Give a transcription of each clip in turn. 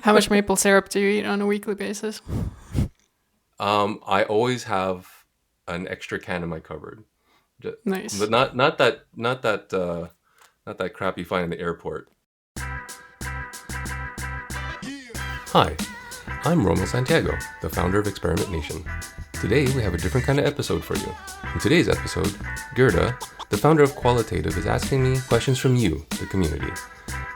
How much maple syrup do you eat on a weekly basis? I always have an extra can in my cupboard, but Nice. not that crap you find in the airport. Hi, I'm Rommil Santiago, the founder of Experimentation. Today we have a different kind of episode for you. In today's episode, Gerda, the founder of Koalatative, is asking me questions from you, the community.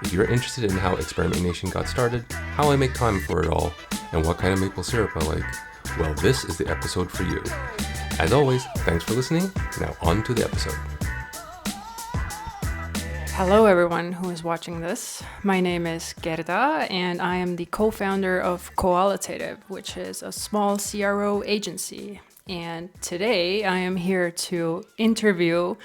If you're interested in how Experimentation got started, how I make time for it all, and what kind of maple syrup I like, well, this is the episode for you. As always, thanks for listening. Now on to the episode. Hello, everyone who is watching this. My name is Gerda, and I am the co founder of Koalatative, which is a small CRO agency. And today I am here to interview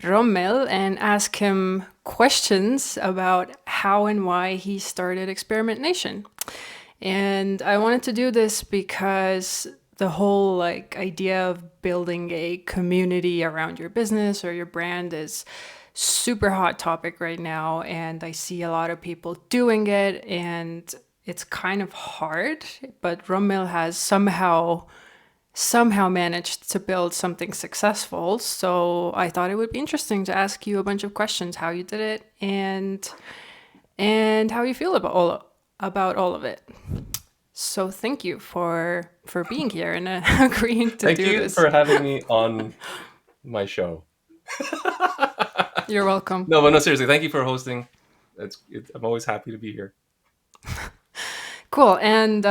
Rommil and ask him questions about how and why he started Experimentation. And I wanted to do this because the whole idea of building a community around your business or your brand is super hot topic right now, and I see a lot of people doing it, and it's kind of hard, but Rommel has somehow managed to build something successful. So I thought it would be interesting to ask you a bunch of questions, how you did it, and how you feel about all of it. So thank you for being here and agreeing to Thank do you this. for having me on my show. You're welcome. No, but no, seriously, thank you for hosting. I'm always happy to be here. Cool. And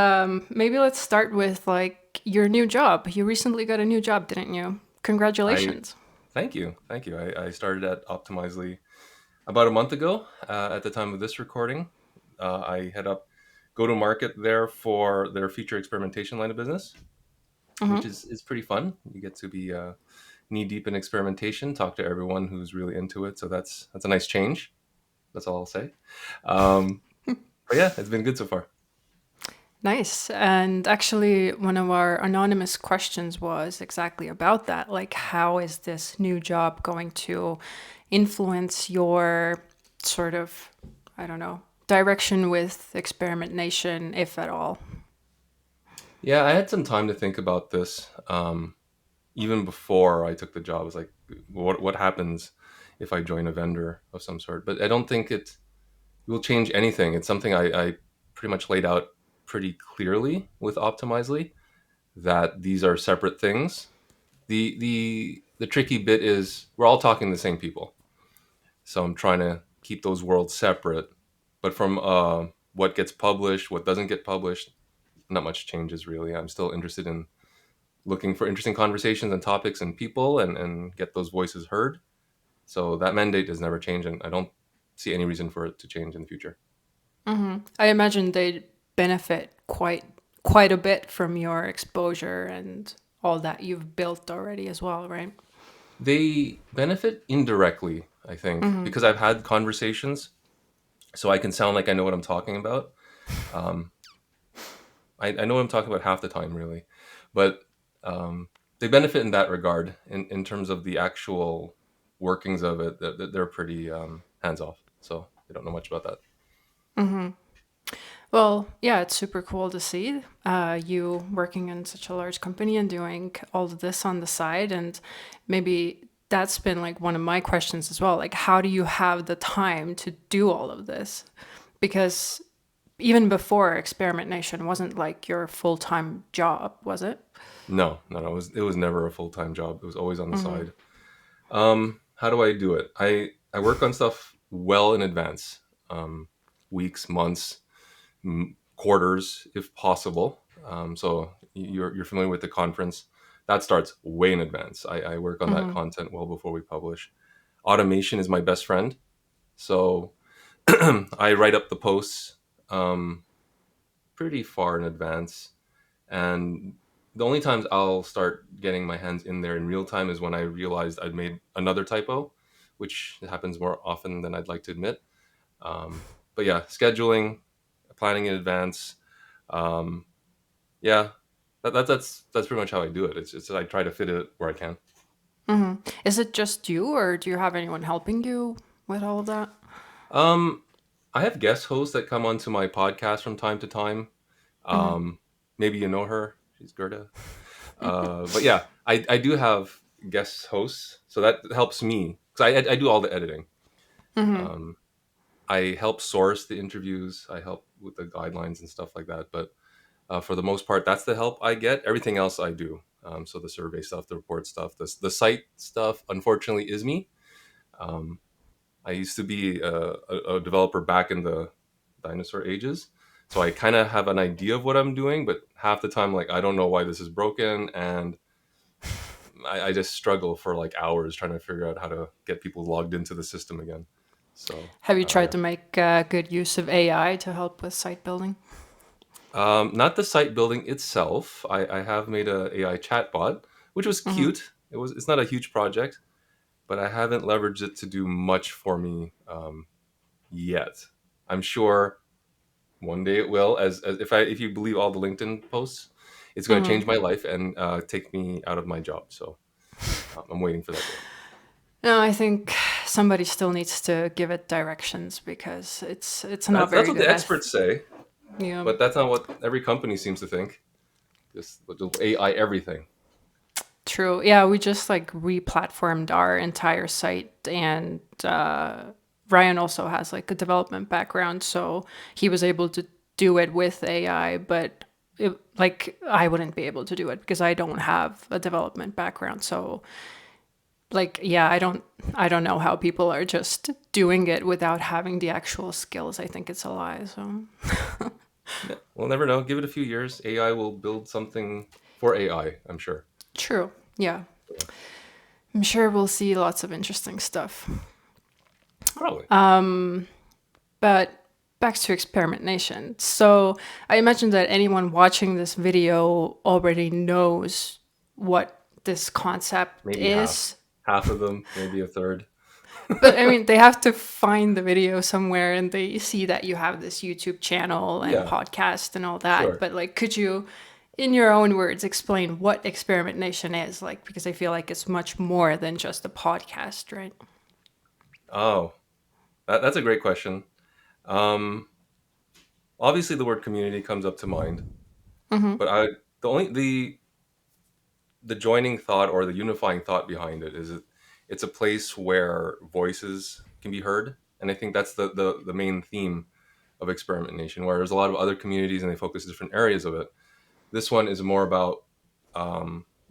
maybe let's start with your new job. You recently got a new job, didn't you? I Congratulations. thank you. I started at Optimizely about a month ago. At the time of this recording, I head up go to market there for their feature experimentation line of business, which Hmm. is pretty fun. You get to be knee deep in experimentation, talk to everyone who's really into it. So that's a nice change. That's all I'll say. Um, but yeah, it's been good so far. Nice. And actually, one of our anonymous questions was exactly about that. Like, how is this new job going to influence your sort of, I don't know, direction with experimentation, if at all? Yeah, I had some time to think about this. Even before I took the job, I was like, what happens if I join a vendor of some sort? But I don't think it will change anything. It's something I pretty much laid out pretty clearly with Optimizely that these are separate things. The tricky bit is we're all talking to the same people, so I'm trying to keep those worlds separate. But from what gets published, what doesn't get published, not much changes really. I'm still interested in looking for interesting conversations and topics and people and get those voices heard. So that mandate has never changed, and I don't see any reason for it to change in the future. I imagine they benefit quite a bit from your exposure and all that you've built already as well, right? They benefit indirectly, I think, because I've had conversations, so I can sound like I know what I'm talking about. Um, I know what I'm talking about half the time, really, but they benefit in that regard. In terms of the actual workings of it, they're pretty hands off, so they don't know much about that. Well, yeah, it's super cool to see you working in such a large company and doing all of this on the side. And maybe that's been like one of my questions as well. Like, how do you have the time to do all of this? Because even before Experimentation wasn't like your full time job, was it? No, no, no. It was never a full time job. It was always on the side. How do I do it? I work on stuff well in advance, weeks, months, quarters, if possible. So you're familiar with the conference. That starts way in advance. I work on that content well before we publish. Automation is my best friend. So I write up the posts pretty far in advance. And the only times I'll start getting my hands in there in real time is when I realized I'd made another typo, which happens more often than I'd like to admit. But yeah, scheduling, planning in advance. Um, yeah, that's pretty much how I do it. It's just I try to fit it where I can. Is it just you, or do you have anyone helping you with all of that? Um, I have guest hosts that come onto my podcast from time to time. Hmm. Um, Maybe you know her. She's Gerda. But yeah, I do have guest hosts, so that helps me because I do all the editing. Hmm. Um, I help source the interviews. I help with the guidelines and stuff like that. But for the most part, that's the help I get. Everything else I do. So the survey stuff, the report stuff, the site stuff, unfortunately, is me. Um, I used to be a developer back in the dinosaur ages. So I kind of have an idea of what I'm doing, but half the time, like, I don't know why this is broken. And I just struggle for like hours trying to figure out how to get people logged into the system again. So, Have you tried yeah. to make good use of AI to help with site building? Not the site building itself. I have made a AI chatbot, which was Hmm. cute. It's not a huge project, but I haven't leveraged it to do much for me yet. I'm sure one day it will. As if you believe all the LinkedIn posts, it's going to Hmm. change my life and take me out of my job. So I'm waiting for that day. No, I think somebody still needs to give it directions because it's not That's very what good the at. experts say, Yeah. but that's not what every company seems to think. Just AI everything. True. Yeah, we just like re-platformed our entire site, and Ryan also has like a development background, so he was able to do it with AI. But like I wouldn't be able to do it because I don't have a development background. So like, yeah, I don't know how people are just doing it without having the actual skills. I think it's a lie. So Yeah, we'll never know. Give it a few years. AI will build something for AI, I'm sure. true. Yeah, Yeah, I'm sure we'll see lots of interesting stuff. probably. But back to experimentation. So I imagine that anyone watching this video already knows what this concept Maybe half. is. Half of them, maybe a third. But I mean, they have to find the video somewhere and they see that you have this YouTube channel and Yeah, podcast and all that. sure. But like, could you, in your own words, explain what experimentation is? Like, because I feel like it's much more than just a podcast, right? Oh, that's a great question. Um, Obviously, the word community comes up to mind, but the only the joining thought or the unifying thought behind it is it's a place where voices can be heard, and I think that's the main theme of Experimentation. Where there's a lot of other communities and they focus different areas of it. This one is more about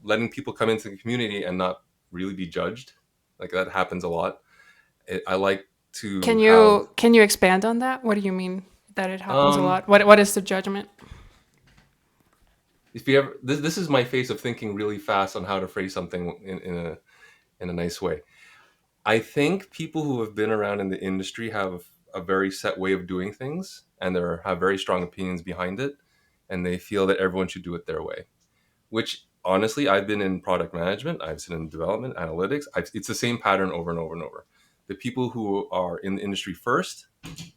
letting people come into the community and not really be judged. Like that happens a lot. I like to Can have you expand on that? What do you mean that it happens a um, lot? What is the judgment? if you ever this is my face of thinking really fast on how to phrase something in a nice way. I think people who have been around in the industry have a very set way of doing things and they have very strong opinions behind it, and they feel that everyone should do it their way. Which honestly, I've been in product management, I've been in development, analytics. It's the same pattern over and over and over. The people who are in the industry first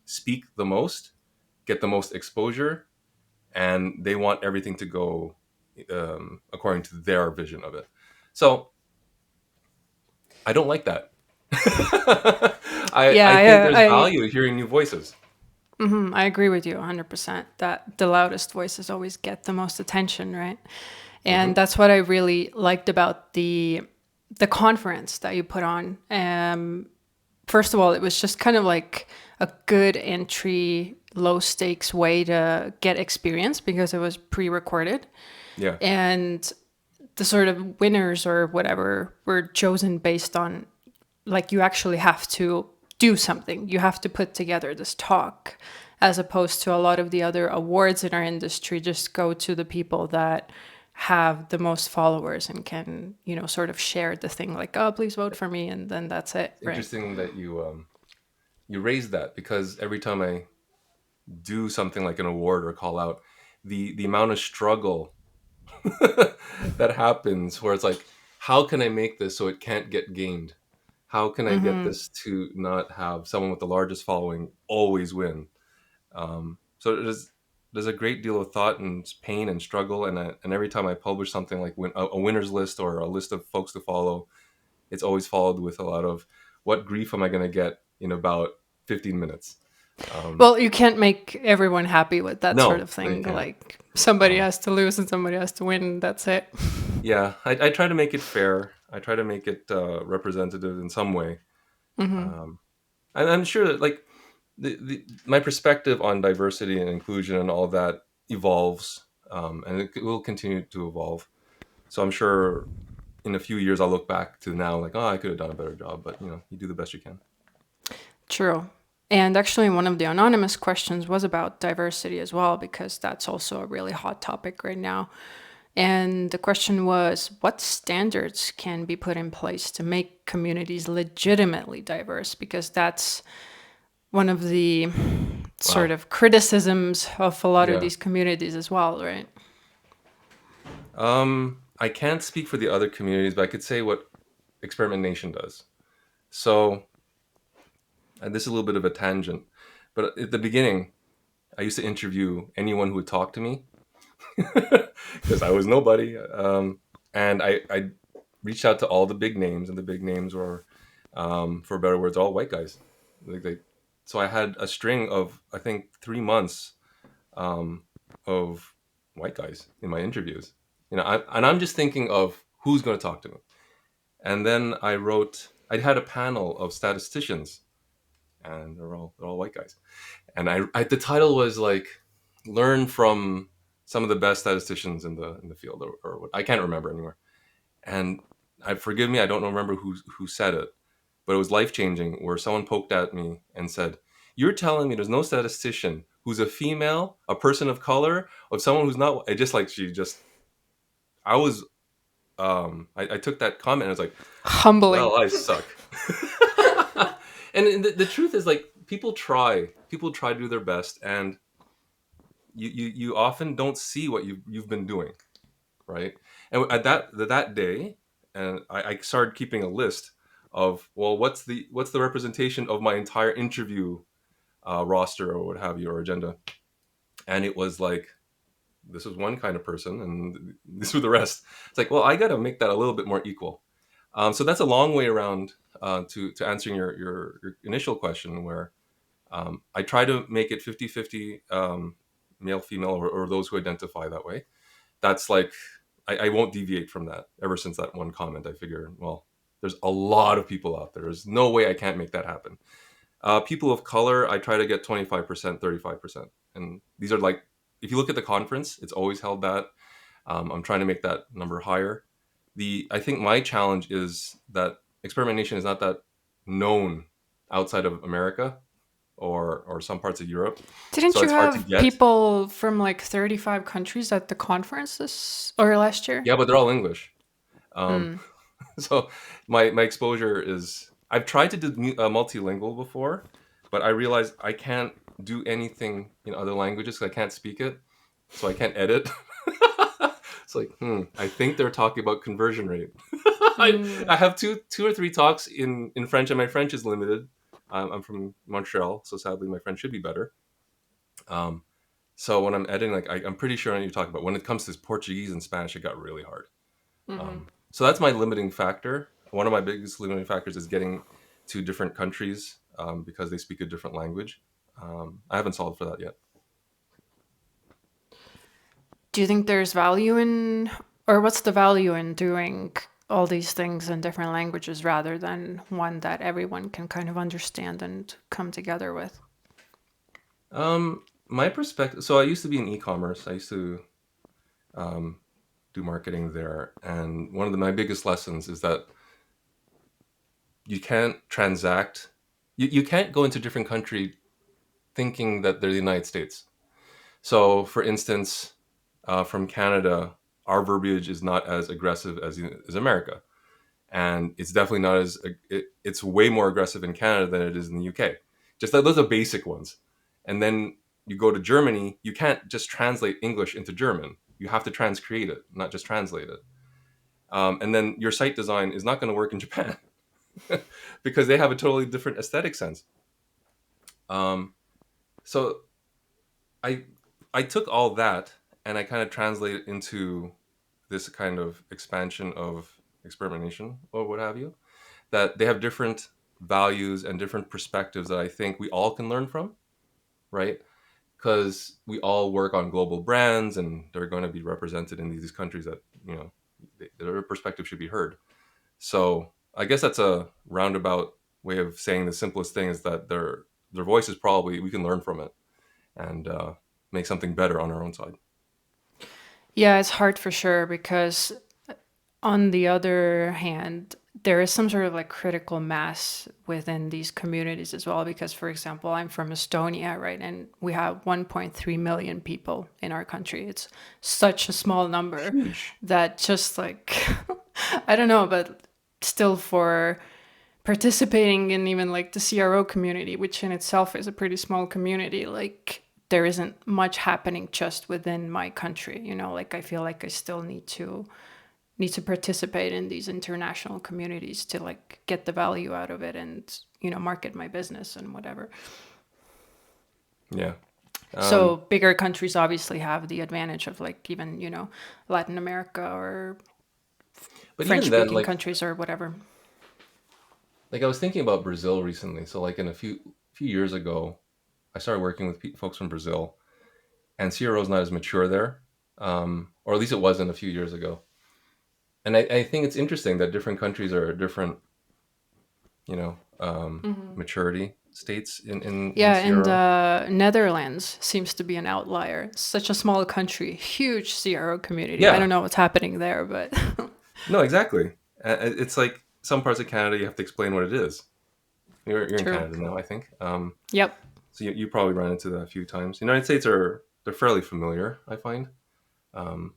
speak the most, get the most exposure, and they want everything to go according to their vision of it. So I don't like that. I think Yeah, there's value in hearing new voices. I agree with you 100% that the loudest voices always get the most attention, right? And Hmm. that's what I really liked about the conference that you put on. First of all, it was just kind of like a good entry, low stakes way to get experience because it was pre-recorded. Yeah, And the sort of winners or whatever were chosen based on like you actually have to do something. You have to put together this talk, as opposed to a lot of the other awards in our industry just go to the people that have the most followers and can, sort of share the thing like, oh, please vote for me. And then that's it, it's right? interesting that you raised that because every time I do something like an award or call out, the amount of struggle that happens where it's like, how can I make this so it can't get gamed? How can I get this to not have someone with the largest following always win? So there's a great deal of thought and pain and struggle, and every time I publish something like a winners list or a list of folks to follow, it's always followed with a lot of what grief am I going to get in about 15 minutes. Well, you can't make everyone happy with that sort No, of you thing. can't. Like somebody Um, has to lose and somebody has to win. That's it. yeah, I try to make it fair. I try to make it representative in some way. Um, and I'm sure that like my perspective on diversity and inclusion and all that evolves, and it will continue to evolve. So I'm sure in a few years I'll look back to now like, oh, I could have done a better job, but you do the best you can. True. And actually, one of the anonymous questions was about diversity as well, because that's also a really hot topic right now. And the question was, what standards can be put in place to make communities legitimately diverse? Because that's one of the sort Wow. of criticisms of a lot of Yeah. these communities as well, right? I can't speak for the other communities, but I could say what Experimentation does. So, and this is a little bit of a tangent, but at the beginning, I used to interview anyone who would talk to me because I was nobody. And I reached out to all the big names, and the big names were, for better words, all white guys. So I had a string of, I think, 3 months um, of white guys in my interviews. And I'm just thinking of who's going to talk to me. And then I had a panel of statisticians, and they're all white guys. And the title was like, learn from some of the best statisticians in the field, or what I can't remember anymore. And forgive me, I don't remember who said it, but it was life changing. Where someone poked at me and said, "You're telling me there's no statistician who's a female, a person of color, of someone who's not?" It just like she just I was I took that comment and I was like, Humbling. well, I suck. And the truth is, like, people try to do their best, and you often don't see what you've been doing, right? And at that day, and I started keeping a list of, well, what's the representation of my entire interview roster or what have you, or agenda. And it was like, this was one kind of person and this was the rest. It's like, well, I got to make that a little bit more equal. So that's a long way around to answering your initial question, where I try to make it 50-50, male, female, or those who identify that way. That's like, I won't deviate from that. Ever since that one comment, I figure, well, there's a lot of people out there. There's no way I can't make that happen. People of color, I try to get 25%, 35%. And these are like, if you look at the conference, it's always held that. I'm trying to make that number higher. I think my challenge is that experimentation is not that known outside of America or some parts of Europe. Didn't So you it's hard to have get. people from like 35 countries at the conference this or last year? Yeah, but they're all English. Um, so my exposure is, I've tried to do multilingual before, but I realized I can't do anything in other languages because I can't speak it, so I can't edit. It's like, I think they're talking about conversion rate. I have two or three talks in French, and my French is limited. I'm from Montreal, so sadly my French should be better. Um, so when I'm editing, like, I'm pretty sure I know what you're talking about. When it comes to Portuguese and Spanish, it got really hard. So that's my limiting factor. One of my biggest limiting factors is getting to different countries because they speak a different language. I haven't solved for that yet. Do you think there's value in, or what's the value in doing all these things in different languages rather than one that everyone can kind of understand and come together with? My perspective. So I used to be in e-commerce. I used to um, do marketing there, and one of my biggest lessons is that you can't transact. You can't go into a different country thinking that they're the United States. So, for instance, from Canada, our verbiage is not as aggressive as America, and it's definitely not as it's way more aggressive in Canada than it is in the UK. Just that those are basic ones, and then you go to Germany, you can't just translate English into German. You have to transcreate it, not just translate it. And then your site design is not going to work in Japan because they have a totally different aesthetic sense. Um, so I I took all that and I kind of translated it into this kind of expansion of experimentation or what have you. That they have different values and different perspectives that I think we all can learn from. right? Because we all work on global brands, and they're going to be represented in these countries that their perspective should be heard. So I guess that's a roundabout way of saying the simplest thing is that their voice is probably we can learn from it and make something better on our own side. Yeah, it's hard for sure because on the other hand, there is some sort of like critical mass within these communities as well. Because, for example, I'm from Estonia, right? And we have 1.3 million people in our country. It's such a small number Huge. that just like, I don't know, but still for participating in even like the CRO community, which in itself is a pretty small community, like there isn't much happening just within my country. Like I feel like I still need to participate in these international communities to like get the value out of it and market my business and whatever. Yeah. So bigger countries obviously have the advantage of like even Latin America or But French even then, speaking countries or whatever. like I was thinking about Brazil recently. So like in a few years ago, I started working with folks from Brazil, and CRO is not as mature there, or at least it wasn't a few years ago. And I think it's interesting that different countries are different, you know, maturity states in Yeah, and CRO. Netherlands seems to be an outlier. Such a small country, huge CRO community. I Yeah, don't know what's happening there, but no, exactly. It's like some parts of Canada you have to explain what it is. You're in true. Canada now, I think. Yep. So you probably run into that a few times. United States they're fairly familiar, I find. Um,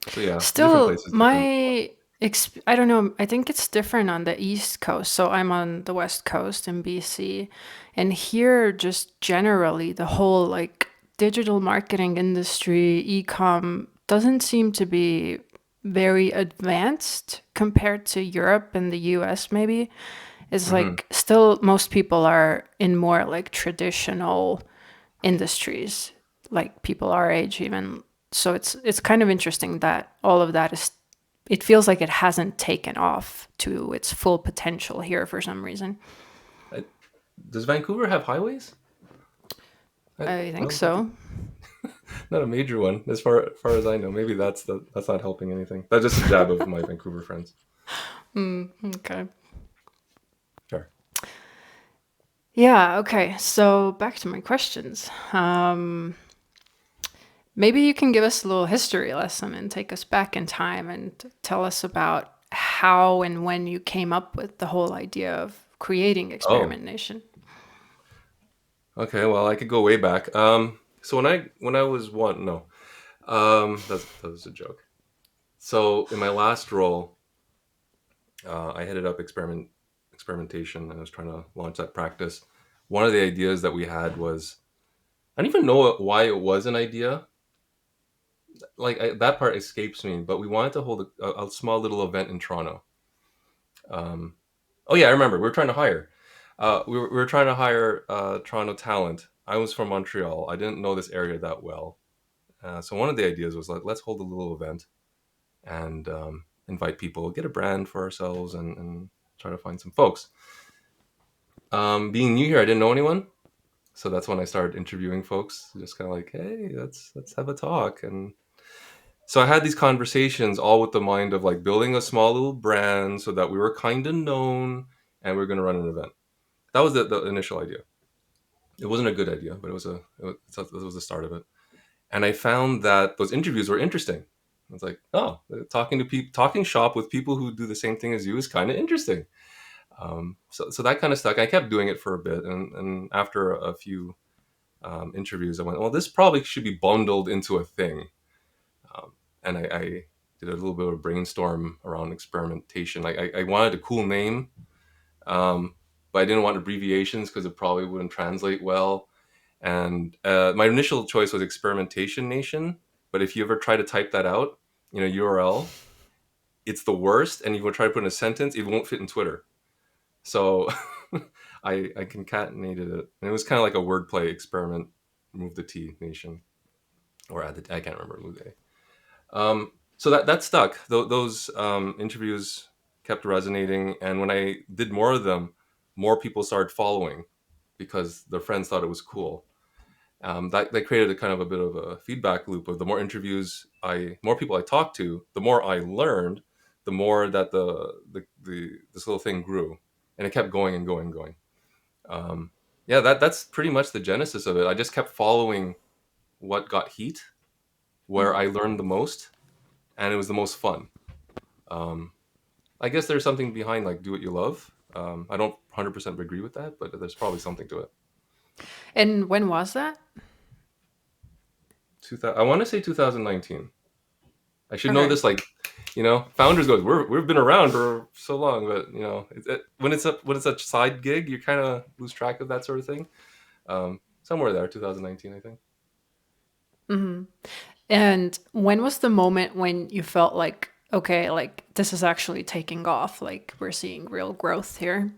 so yeah, different Still, places, different. I don't know. I think it's different on the East Coast. So I'm on the West Coast in BC. And here, just generally, the whole like digital marketing industry, e-com, doesn't seem to be very advanced compared to Europe and the US, maybe. It's Hmm. like still most people are in more like traditional industries, like people our age even. So it's kind of interesting that all of that is, it feels like it hasn't taken off to its full potential here for some reason. Does Vancouver have highways? I I think don't think it, so. not a major one, as far as I know. Maybe that's not helping anything. That's just a jab of my Vancouver friends. Okay. Sure. Yeah, okay. So back to my questions. Maybe you can give us a little history lesson and take us back in time and tell us about how and when you came up with the whole idea of creating Oh, Experimentation. okay. Well, I could go way back. So when I was one, no, that was a joke. So in my last role, I headed up experimentation, and I was trying to launch that practice. One of the ideas that we had was I don't even know why it was an idea. That part escapes me, but we wanted to hold a small little event in Toronto. Um, oh yeah, I remember. We were trying to hire. We were trying to hire Toronto talent. I was from Montreal. I didn't know this area that well. So one of the ideas was like, let's hold a little event and invite people, get a brand for ourselves, and try to find some folks. Being new here, I didn't know anyone, so that's when I started interviewing folks. Just kind of like, hey, let's have a talk. And so I had these conversations, all with the mind of like building a small little brand, so that we were kind of known, and we are going to run an event. That was the initial idea. It wasn't a good idea, but it was the start of it. And I found that those interviews were interesting. I was like, oh, talking to people, talking shop with people who do the same thing as you is kind of interesting. So that kind of stuck. I kept doing it for a bit, and after a few interviews, I went, well, this probably should be bundled into a thing. And I did a little bit of a brainstorm around experimentation. I wanted a cool name, but I didn't want abbreviations because it probably wouldn't translate well. And my initial choice was Experimentation Nation. But if you ever try to type that out in a URL, it's the worst. And you will try to put in a sentence, it won't fit in Twitter. So I concatenated it. And it was kind of like a wordplay experiment. Move the T Nation, or add the I can't remember. Move the A. So that stuck. Those interviews kept resonating, and when I did more of them, more people started following because their friends thought it was cool. That created a kind of a bit of a feedback loop of the more interviews more people I talked to, the more I learned, the more that this little thing grew, and it kept going and going and going. Yeah, that's pretty much the genesis of it. I just kept following what got heat, where I learned the most, and it was the most fun. Um, I guess there's something behind like do what you love. I don't 100% agree with that, but there's probably something to it. And when was that? I want to say 2019. I should know Okay. this, like, founders goes, we've been around for so long, but when it's a side gig, you kind of lose track of that sort of thing. Somewhere there, 2019, I think. And when was the moment when you felt like, okay, like this is actually taking off, like we're seeing real growth here?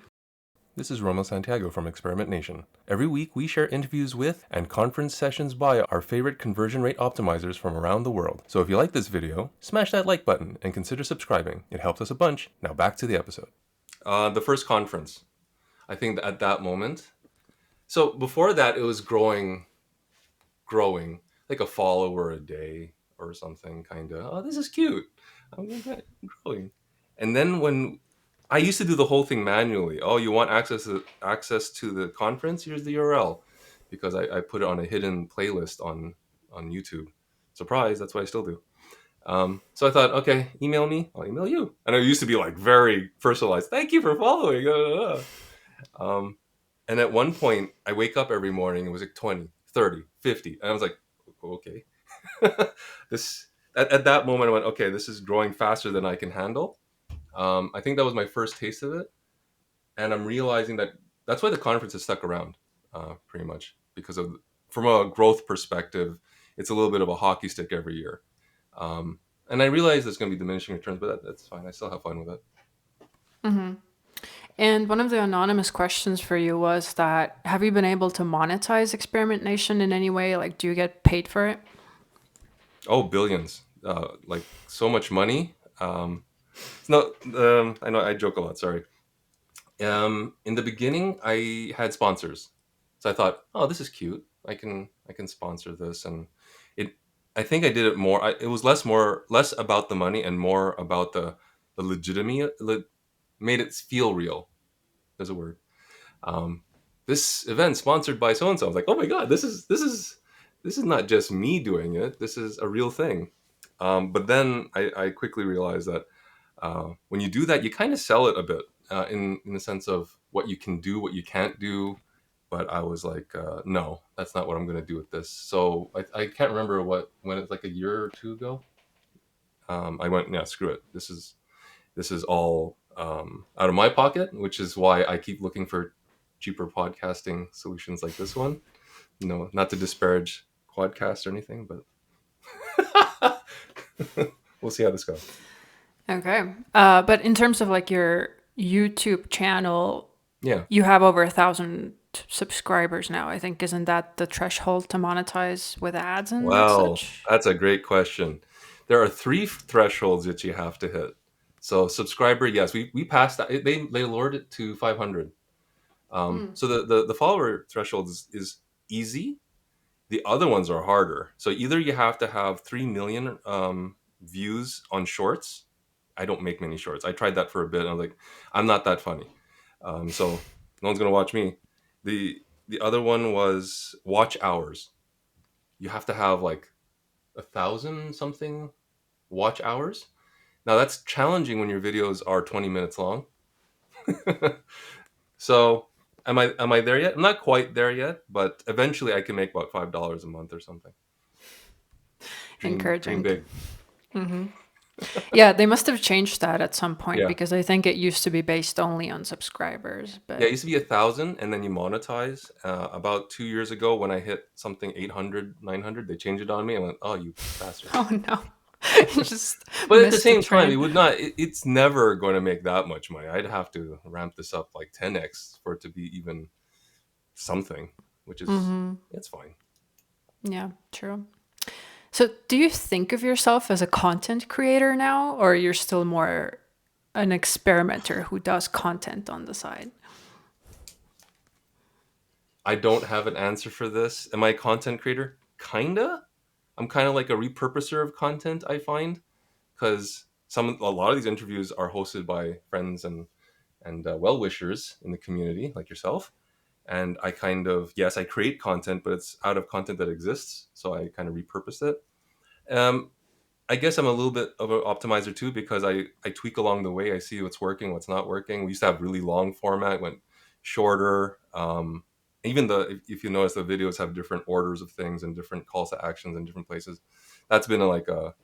This is Rommil Santiago from Experimentation. Every week we share interviews with and conference sessions by our favorite conversion rate optimizers from around the world. So if you like this video, smash that like button and consider subscribing. It helps us a bunch. Now back to the episode. The first conference, I think at that moment. So before that, it was growing, like a follower a day or something, kind of. Oh, this is cute. I'm growing. And then when I used to do the whole thing manually. Oh, you want access to the conference? Here's the URL, because I put it on a hidden playlist on YouTube. Surprise! That's what I still do. So I thought, okay, email me. I'll email you. And it used to be like very personalized. Thank you for following. Um, and at one point, I wake up every morning. It was like 20, 30, 50. And I was like, okay. this at that moment, I went, okay, this is growing faster than I can handle. I think that was my first taste of it, and I'm realizing that that's why the conference has stuck around, pretty much because from a growth perspective, it's a little bit of a hockey stick every year, and I realize there's going to be diminishing returns, but that's fine. I still have fun with it. And one of the anonymous questions for you was that have you been able to monetize Experimentation in any way? Like, do you get paid for it? Oh, billions, like so much money. It's not. I know I joke a lot. Sorry. In the beginning, I had sponsors, so I thought, oh, this is cute. I can sponsor this, and it. I think I did it more. It was less about the money and more about the legitimacy. Made it feel real. There's a word. Um, this event sponsored by so and so. I was like, oh my god, this is not just me doing it. This is a real thing. But then I quickly realized that when you do that, you kind of sell it a bit, in the sense of what you can do, what you can't do. But I was like, no, that's not what I'm going to do with this. So I can't remember when it's like a year or two ago. I went, yeah, screw it. This is all out of my pocket, which is why I keep looking for cheaper podcasting solutions like this one. Not to disparage Quadcast or anything, but we'll see how this goes. Okay. But in terms of like your YouTube channel, Yeah. you have over 1,000 subscribers now. I think isn't that the threshold to monetize with ads and Wow, such? that's a great question. There are three thresholds that you have to hit. So subscriber, yes, we passed that. They lowered it to 500. So the follower threshold is easy. The other ones are harder. So either you have to have 3 million views on shorts. I don't make many shorts. I tried that for a bit. And I was like, I'm not that funny. So no one's gonna watch me. The other one was watch hours. You have to have like 1,000 something watch hours. Now that's challenging when your videos are 20 minutes long. So am I there yet? I'm not quite there yet, but eventually I can make about $5 a month or something. Dream Encouraging. big. Yeah, they must have changed that at some point Yeah. because I think it used to be based only on subscribers. Yeah, it But used to be 1,000 and then you monetize. About 2 years ago when I hit something 800, 900, they changed it on me. I went, oh, you bastard. oh no, you just But at the missed the same time, train. it would not. It's never going to make that much money. I'd have to ramp this up like 10x for it to be even something, which is it's fine. Yeah, true. So, do you think of yourself as a content creator now, or you're still more an experimenter who does content on the side? I don't have an answer for this. Am I a content creator? Kinda. I'm kind of like a repurposer of content, I find, because a lot of these interviews are hosted by friends and well wishers in the community like yourself. And I kind of, yes, I create content, but it's out of content that exists, so I kind of repurpose it. Um, I guess I'm a little bit of an optimizer too, because I tweak along the way. I see what's working, what's not working. We used to have really long format, went shorter. Even if you notice, the videos have different orders of things and different calls to actions in different places. That's been like a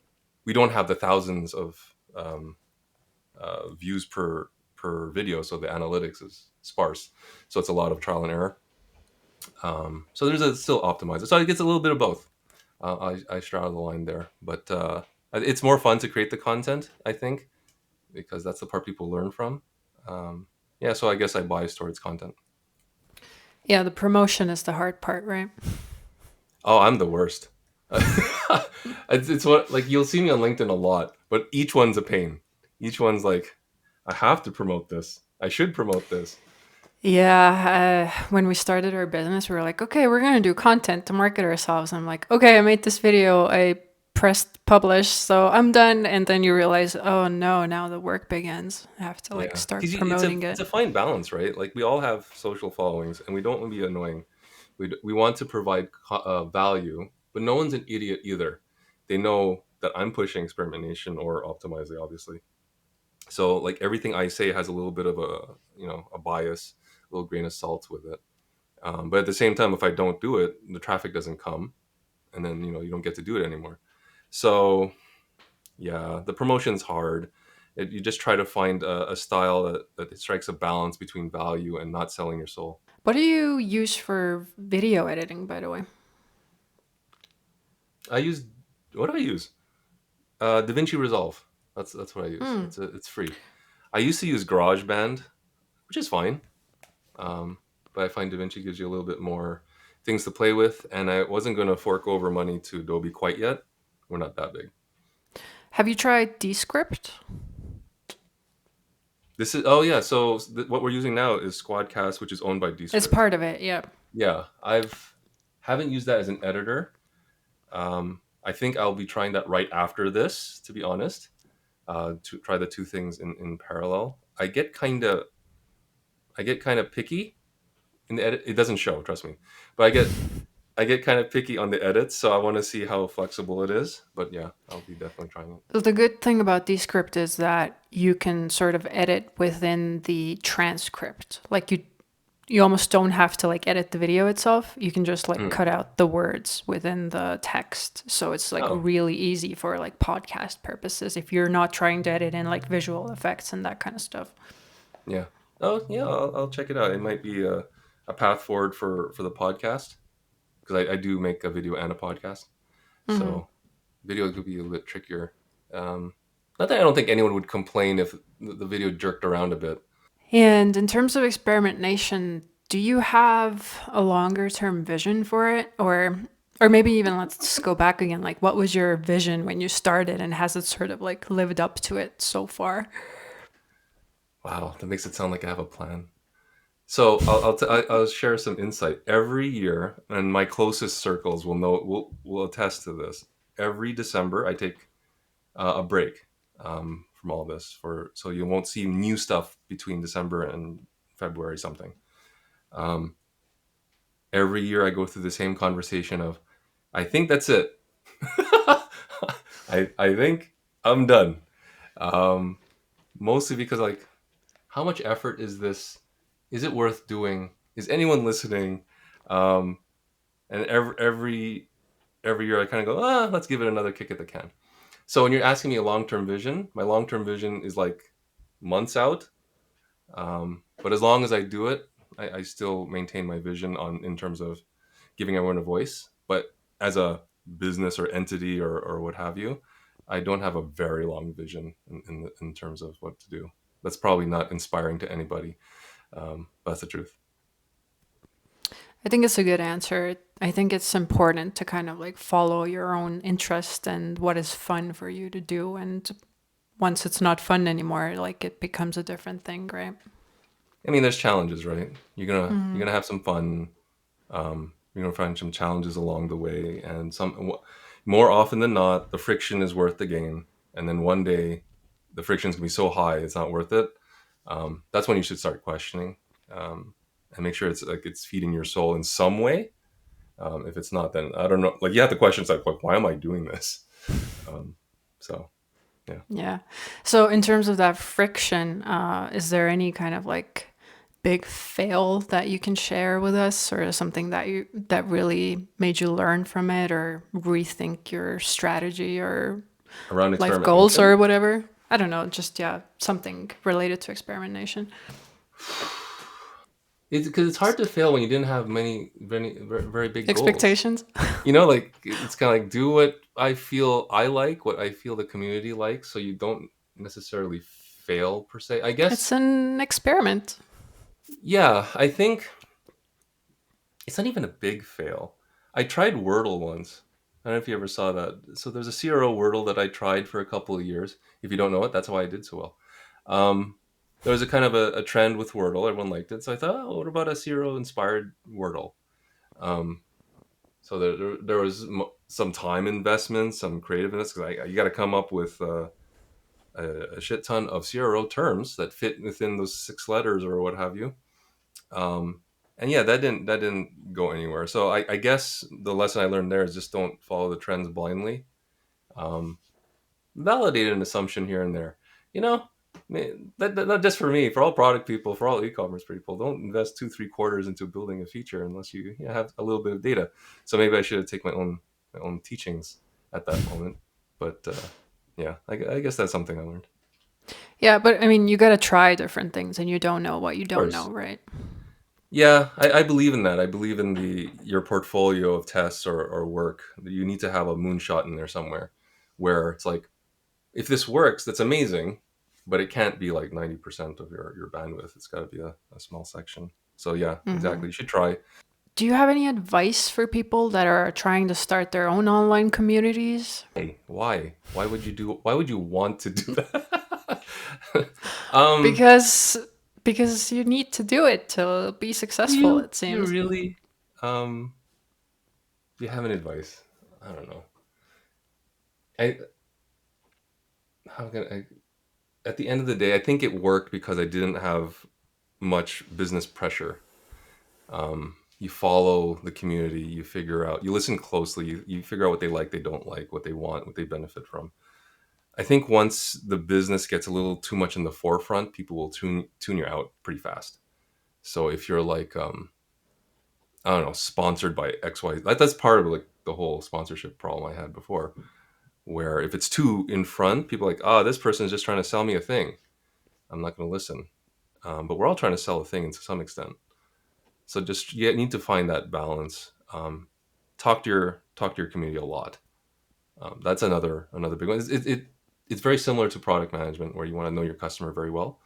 we don't have the thousands of views per video, so the analytics is sparse. So it's a lot of trial and error. So there's a still optimizer. So it gets a little bit of both. I straddle the line there, but it's more fun to create the content, I think, because that's the part people learn from. Um, yeah, so I guess I bias towards content. Yeah, the promotion is the hard part, right? Oh, I'm the worst. It's what like you'll see me on LinkedIn a lot, but each one's a pain. Each one's like, I have to promote this. I should promote this. Yeah, when we started our business, we were like, okay, we're going to do content to market ourselves. I'm like, okay, I made this video, I pressed publish, so I'm done. And then you realize, oh no, now the work begins. I have to like Yeah, start because promoting it's it. a fine balance, right? Like we all have social followings, and we don't want to be annoying. We want to provide value, but no one's an idiot either. They know that I'm pushing experimentation or optimizing, obviously. So like everything I say has a little bit of a bias, a little grain of salt with it. But at the same time, if I don't do it, the traffic doesn't come, and then you don't get to do it anymore. So yeah, the promotion's hard. You just try to find a style that strikes a balance between value and not selling your soul. What do you use for video editing, by the way? I use what do I use? DaVinci Resolve. That's what I use. It's free. I used to use GarageBand, which is fine, but I find DaVinci gives you a little bit more things to play with, and I wasn't going to fork over money to Adobe quite yet. We're not that big. Have you tried Descript? This is oh yeah. So what we're using now is Squadcast, which is owned by It's Descript. part of it, yeah. Yeah, I've haven't used that as an editor. I think I'll be trying that right after this, to be honest. To try the two things in parallel. I get kind of picky in the edit. It doesn't show, trust me, but I get kind of picky on the edits, so I want to see how flexible it is. But yeah, I'll be definitely trying it. The good thing about Descript is that you can sort of edit within the transcript. Like you almost don't have to like edit the video itself. You can just like Hmm. cut out the words within the text. So it's like Oh really easy for like podcast purposes if you're not trying to edit in like visual effects and that kind of stuff. yeah. Oh yeah, I'll check it out. It might be a path forward for the podcast because I do make a video and a podcast. So video could be a little bit trickier. Um, Not that I don't think anyone would complain if the video jerked around a bit. And in terms of experimentation, do you have a longer term vision for it? Or maybe even let's just go back again. Like what was your vision when you started and has it sort of like lived up to it so far? Wow, that makes it sound like I have a plan. So I'll share some insight. Every year, and my closest circles will attest to this. Every December, I take a break from all this for so you won't see new stuff between December and February something. Um, every year, I go through the same conversation of, I think that's it. I think I'm done. Um, Mostly because like, how much effort is this? Is it worth doing? Is anyone listening? Um, and every year I kind of go, let's give it another kick at the can. So when you're asking me a long term vision, my long term vision is like months out. But as long as I do it, I still maintain my vision on in terms of giving everyone a voice. But as a business or entity or what have you, I don't have a very long vision in terms of what to do. That's probably not inspiring to anybody. But that's the truth. I think it's a good answer. I think it's important to kind of like follow your own interest and what is fun for you to do. And once it's not fun anymore, like it becomes a different thing, right? I mean, there's challenges, right? You're gonna have some fun. Find some challenges along the way, and more often than not, the friction is worth the gain. And then one day, the friction's gonna be so high it's not worth it. That's when you should start questioning, and make sure it's feeding your soul in some way. If it's not, then I don't know. Like you have to question, like why am I doing this? Um, so yeah. Yeah. So in terms of that friction, is there any kind of like big fail that you can share with us, or something that really made you learn from it, or rethink your strategy or Around life goals experimentation. or whatever? I don't know, just yeah, something related to experimentation. It's because it's hard to fail when you didn't have many, very big goals. Expectations. Like it's kind of like do what I feel I like, what I feel the community likes, so you don't necessarily fail per se. I It's guess, an experiment. yeah, I think it's not even a big fail. I tried Wordle once. I don't know if you ever saw that. So there's a CRO Wordle that I tried for a couple of years. If you don't know it, that's why I did so well. Um, there was a kind of a trend with Wordle. Everyone liked it. So I thought, oh, what about a CRO inspired Wordle? Um, so there was some time investment, some creative investment. You got to come up with a shit ton of CRO terms that fit within those 6 letters or what have you. Um, and yeah, that didn't go anywhere. So I guess the lesson I learned there is just don't follow the trends blindly. Um, Validate an assumption here and there. You know, not just for me, for all product people, for all e-commerce people, don't invest 2 3 quarters into building a feature unless you have a little bit of data. So maybe I should have taken my own teachings at that moment. But yeah, I guess that's something I learned. Yeah, but I mean, you got to try different things, and you don't know what you Of don't know, course. right? Yeah, I believe in that. I believe in the your portfolio of tests or work. You need to have a moonshot in there somewhere where it's like, if this works, that's amazing, but it can't be like 90% of your bandwidth. It's got to be a small section. So yeah, exactly. You should try. Do you have any advice for people that are trying to start their own online communities? Hey, why? Why would you want to do that? um, Because because you need to do it to be successful, it you seems. really um do you have any advice? I don't know. I how can I At the end of the day, I think it worked because I didn't have much business pressure. You follow the community, you listen closely, you figure out what they like, they don't like, what they want, what they benefit from. I think once the business gets a little too much in the forefront, people will tune you out pretty fast. So if you're like, I don't know, sponsored by XY, that's part of like the whole sponsorship problem I had before, where if it's too in front, people are like, this person is just trying to sell me a thing. I'm not going to listen. But we're all trying to sell a thing to some extent. So just you need to find that balance. Talk to your community a lot. That's another big one. It's very similar to product management, where you want to know your customer very well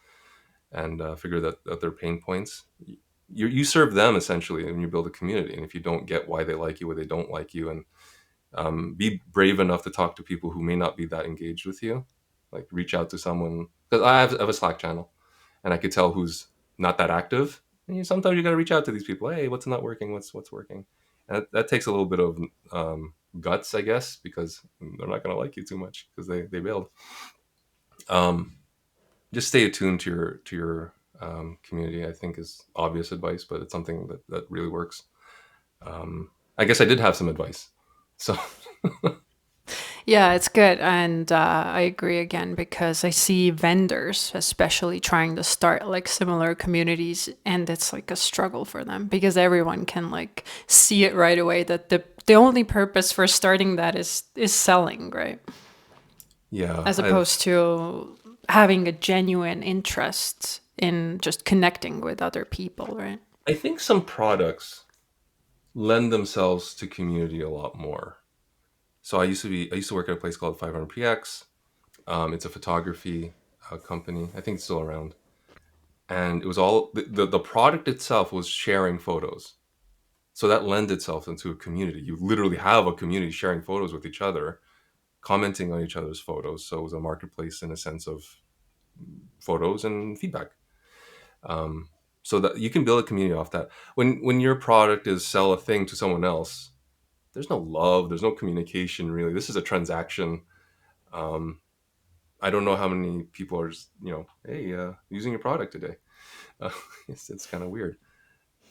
and figure that their pain points. You serve them essentially, and you build a community. And if you don't get why they like you, why they don't like you, and be brave enough to talk to people who may not be that engaged with you, like reach out to someone, because I have a Slack channel and I could tell who's not that active. And sometimes you got to reach out to these people. Hey, what's not working? What's working? And that takes a little bit of guts, I guess, because they're not going to like you too much because they bailed. Um, just stay attuned to your community. I think is obvious advice, but it's something that really works. I guess I did have some advice. So Yeah, it's good. And I agree again because I see vendors, especially trying to start like similar communities, and it's like a struggle for them because everyone can like see it right away that the only purpose for starting that is selling, right? yeah, As opposed to having a genuine interest in just connecting with other people, right? I think some products lend themselves to community a lot more. So I used to work at a place called 500px. It's a photography company. I think it's still around. And it was all the product itself was sharing photos. So that lends itself into a community. You literally have a community sharing photos with each other, commenting on each other's photos. So it was a marketplace in a sense of photos and feedback. so that you can build a community off that. When your product is sell a thing to someone else, there's no love, there's no communication really. This is a transaction. Um, I don't know how many people are just, hey, using your product today. Uh, it's kind of weird.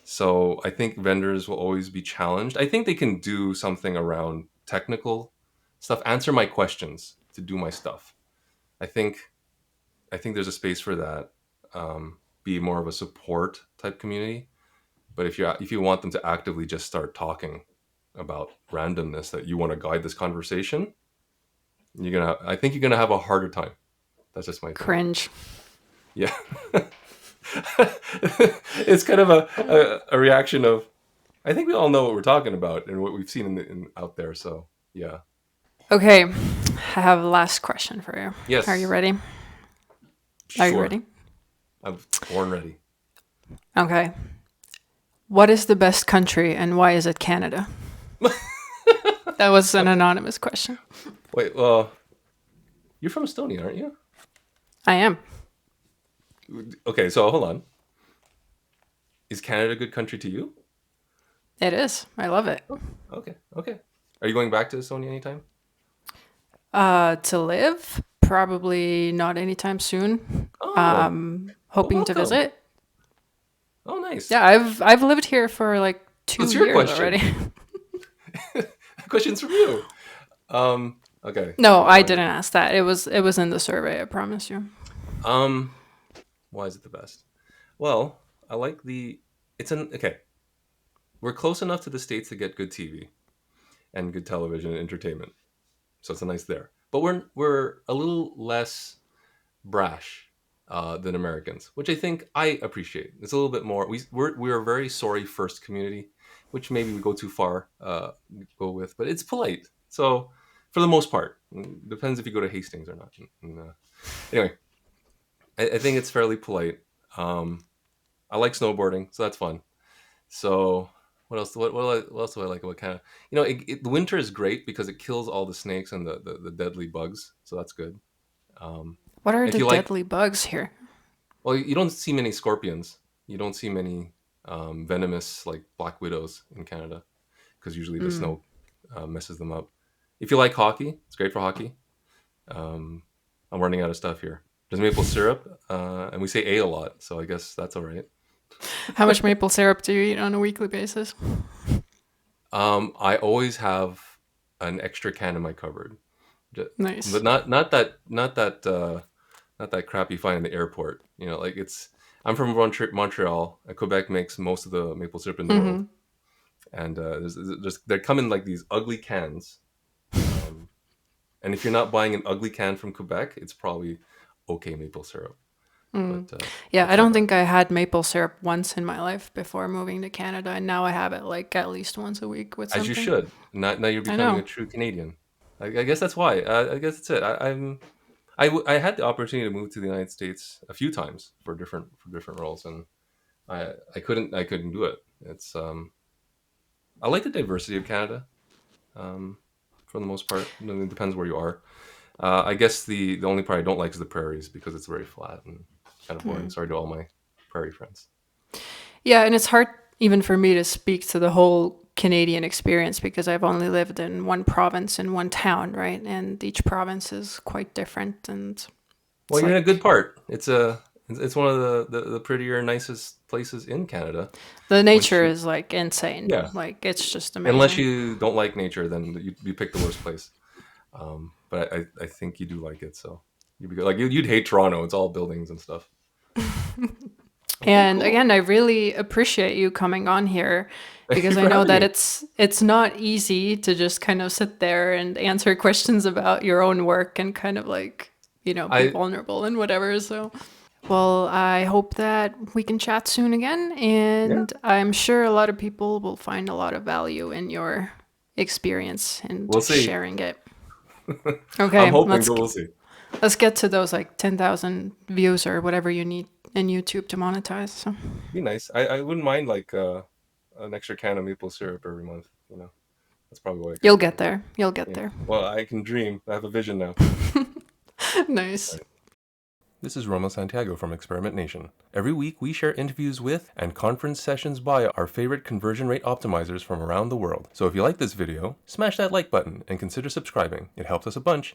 So I think vendors will always be challenged. I think they can do something around technical stuff, answer my questions to do my stuff. I think I think there's a space for that. Be more of a support type community. But if you want them to actively just start talking about randomness that you want to guide this conversation, I think you're gonna have a harder time. That's just my thing. Cringe. Yeah. It's kind of a reaction of, I think we all know what we're talking about and what we've seen out there. So yeah. Okay, I have a last question for you. Are you Yes. ready? Are you Sure. ready? I'm born ready. Okay. What is the best country and why is it Canada? That was an anonymous question. Wait, well, you're from Estonia, aren't you? I am. Okay, so hold on. Is Canada a good country to you? It is. I love it. Okay, okay. Are you going back to Estonia anytime? To live? Probably not anytime soon. Oh, well, Hoping to welcome. visit. Oh, nice. Yeah, I've lived here for like What's 2 your years question? already. Questions from you. Okay. No, Well, I why is it? didn't ask that. It was in the survey, I promise you. Um, why is it the best? Well, I like the. Okay. We're close enough to the states to get good TV and good television and entertainment, so it's a nice there. But we're a little less brash than Americans, which I think I appreciate. It's a little bit more. We're a very sorry first community, which maybe we go too far go with, but it's polite. So for the most part, depends if you go to Hastings or not. Anyway, I think it's fairly polite. Um, I like snowboarding, so that's fun. So what else? What else do I like about Canada? The winter is great because it kills all the snakes and the deadly bugs, so that's good. Um, What are if the you like, deadly bugs here? well, you don't see many scorpions. You don't see many venomous like black widows in Canada because usually the Mm. snow messes them up. If you like hockey, it's great for hockey. Um, I'm running out of stuff here. There's maple syrup, and we say a lot, so I guess that's all right. How much maple syrup do you eat on a weekly basis? I always have an extra can in my cupboard, but Nice. not that crap you find in the airport. Like it's. I'm from Montreal. Quebec makes most of the maple syrup in the world, Hmm. and they come in like these ugly cans. Um, and if you're not buying an ugly can from Quebec, it's probably okay maple syrup. But Yeah, I try don't that think I had maple syrup once in my life before moving to Canada, and now I have it like at least once a week with as you something. should. Now you're I becoming a know. true Canadian. I guess that's why. I guess that's it. I had the opportunity to move to the United States a few times for different roles, and I couldn't do it. I like the diversity of Canada. Um, for the most part, it depends where you are. I guess the only part I don't like is the prairies because it's very flat and kind of boring. Sorry to all my prairie friends. Yeah, and it's hard even for me to speak to the whole Canadian experience because I've only lived in one province in one town, right? And each province is quite different, and Well, it's you're in a good like part. It's one of the prettier, nicest places in Canada. the Which nature is like insane. yeah, Like it's just unless amazing. you don't like nature, then you pick the worst place. But I think you do like it, so you'd be good. Like you'd hate Toronto. It's all buildings and stuff. Okay, And cool. again, I really appreciate you coming on here Thank because you I for know having that me. it's not easy to just kind of sit there and answer questions about your own work and kind of like, be I vulnerable and whatever. So, well, I hope that we can chat soon again, Yeah, and I'm sure a lot of people will find a lot of value in your experience and we'll see. sharing it. I'm Okay, hoping, let's but we'll see. let's get to those like 10,000 views or whatever you need in YouTube to monetize. So. Be nice. I wouldn't mind like an extra can of maple syrup every month. That's probably what I could You'll get afford. there. You'll get Yeah. there. Well, I can dream. I have a vision now. Nice. This is Rommil Santiago from Experimentation. Every week we share interviews with and conference sessions by our favorite conversion rate optimizers from around the world. So if you like this video, smash that like button and consider subscribing. It helps us a bunch